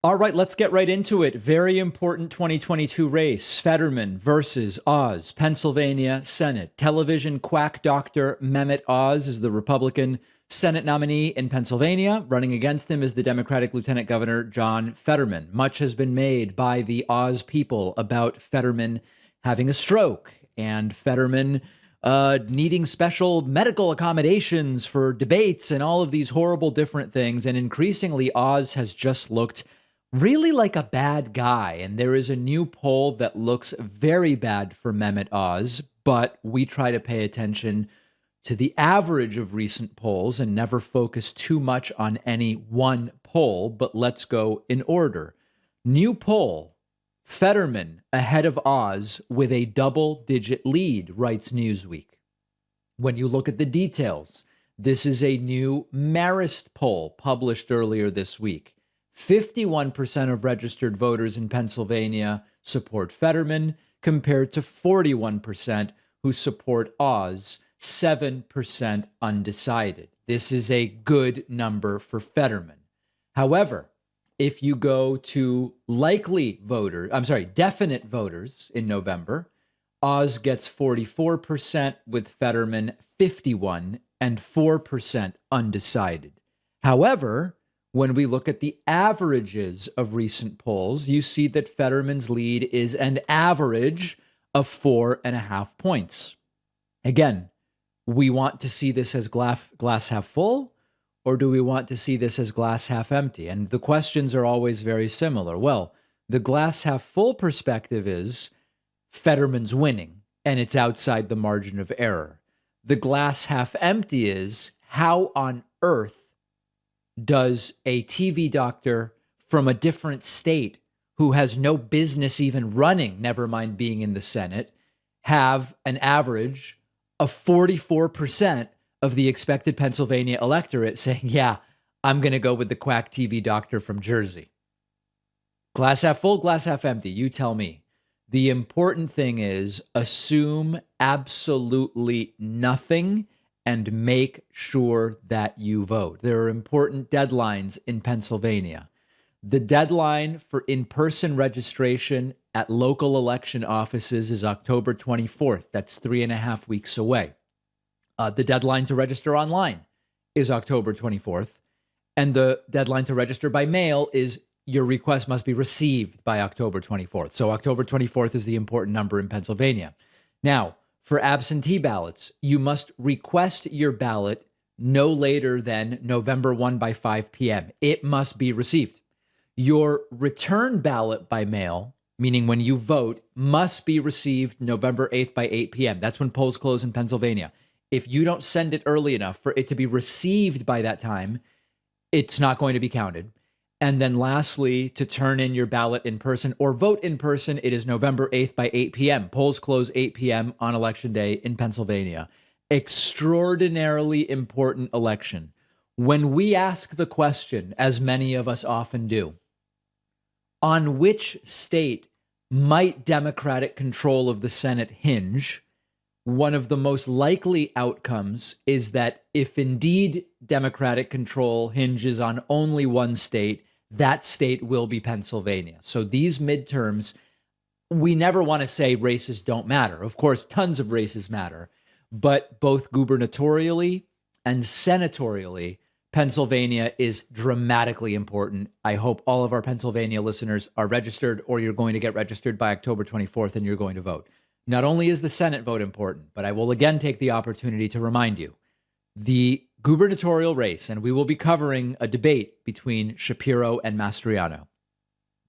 All right, let's get right into it. Very important 2022 race. Fetterman versus Oz, Pennsylvania Senate. Television quack doctor Mehmet Oz is the Republican Senate nominee in Pennsylvania. Running against him is the Democratic Lieutenant Governor John Fetterman. Much has been made by the Oz people about Fetterman having a stroke and Fetterman needing special medical accommodations for debates and all of these horrible different things. And increasingly, Oz has just looked really like a bad guy. And there is a new poll that looks very bad for Mehmet Oz, but we try to pay attention to the average of recent polls and never focus too much on any one poll, but let's go in order. New poll, Fetterman ahead of Oz with a double-digit lead, writes Newsweek. When you look at the details, this is a new Marist poll published earlier this week. 51% of registered voters in Pennsylvania support Fetterman, compared to 41% who support Oz, 7% undecided. This is a good number for Fetterman. However, if you go to definite voters in November, Oz gets 44% with Fetterman 51% and 4% undecided. However, when we look at the averages of recent polls, you see that Fetterman's lead is an average of 4.5 points. Again, we want to see this as glass half full, or do we want to see this as glass half empty? And the questions are always very similar. Well, the glass half full perspective is Fetterman's winning, and it's outside the margin of error. The glass half empty is how on earth does a TV doctor from a different state who has no business even running, never mind being in the Senate, have an average of 44% of the expected Pennsylvania electorate saying, yeah, I'm going to go with the quack TV doctor from Jersey? Glass half full, glass half empty, you tell me. The important thing is assume absolutely nothing and make sure that you vote. There are important deadlines in Pennsylvania. The deadline for in-person registration at local election offices is October 24th. That's 3.5 weeks away. The deadline to register online is October 24th. And the deadline to register by mail is your request must be received by October 24th. So October 24th is the important number in Pennsylvania. Now, for absentee ballots, you must request your ballot no later than November 1 by 5 p.m. It must be received. Your return ballot by mail, meaning when you vote, must be received November 8th by 8 p.m. That's when polls close in Pennsylvania. If you don't send it early enough for it to be received by that time, it's not going to be counted. And then lastly, to turn in your ballot in person or vote in person, it is November 8th by 8 p.m. Polls close 8 p.m. on Election Day in Pennsylvania. Extraordinarily important election. When we ask the question, as many of us often do, on which state might Democratic control of the Senate hinge, one of the most likely outcomes is that if indeed Democratic control hinges on only one state, that state will be Pennsylvania. So these midterms, we never want to say races don't matter. Of course, tons of races matter, but both gubernatorially and senatorially, Pennsylvania is dramatically important. I hope all of our Pennsylvania listeners are registered, or you're going to get registered by October 24th and you're going to vote. Not only is the Senate vote important, but I will again take the opportunity to remind you, the gubernatorial race, and we will be covering a debate between Shapiro and Mastriano.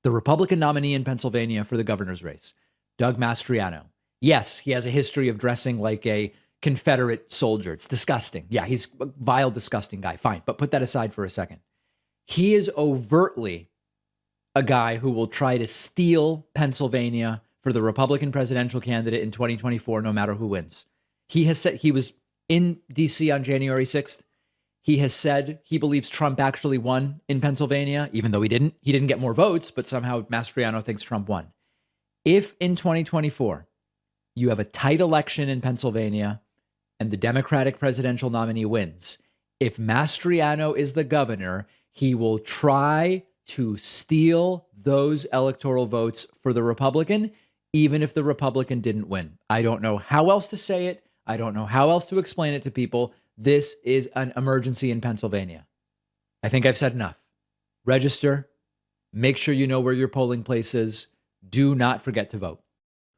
The Republican nominee in Pennsylvania for the governor's race, Doug Mastriano. Yes, he has a history of dressing like a Confederate soldier. It's disgusting. Yeah, he's a vile, disgusting guy. Fine, but put that aside for a second. He is overtly a guy who will try to steal Pennsylvania for the Republican presidential candidate in 2024, no matter who wins. He has said he was in D.C. on January 6th. He has said he believes Trump actually won in Pennsylvania, even though he didn't. He didn't get more votes, but somehow Mastriano thinks Trump won. If in 2024 you have a tight election in Pennsylvania and the Democratic presidential nominee wins, if Mastriano is the governor, he will try to steal those electoral votes for the Republican, even if the Republican didn't win. I don't know how else to say it. I don't know how else to explain it to people. This is an emergency in Pennsylvania. I think I've said enough. Register. Make sure you know where your polling place is. Do not forget to vote.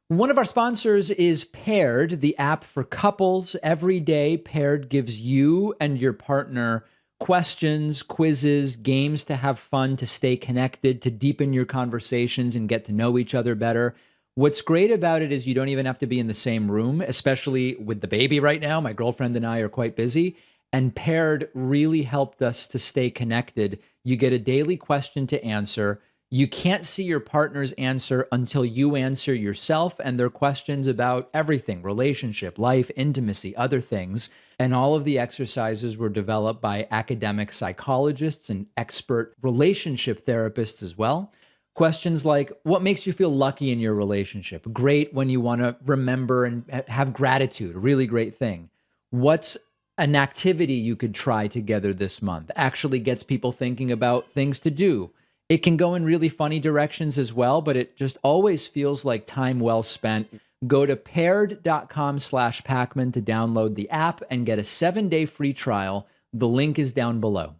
One of our sponsors is Paired, the app for couples. Every day, Paired gives you and your partner questions, quizzes, games to have fun, to stay connected, to deepen your conversations and get to know each other better. What's great about it is you don't even have to be in the same room, especially with the baby right now. My girlfriend and I are quite busy, and Paired really helped us to stay connected. You get a daily question to answer. You can't see your partner's answer until you answer yourself, and they're questions about everything: relationship, life, intimacy, other things. And all of the exercises were developed by academic psychologists and expert relationship therapists as well. Questions like, what makes you feel lucky in your relationship? Great when you want to remember and have gratitude, a really great thing. What's an activity you could try together this month? Actually gets people thinking about things to do. It can go in really funny directions as well, but it just always feels like time well spent. Go to paired.com/Pacman to download the app and get a 7-day free trial. The link is down below.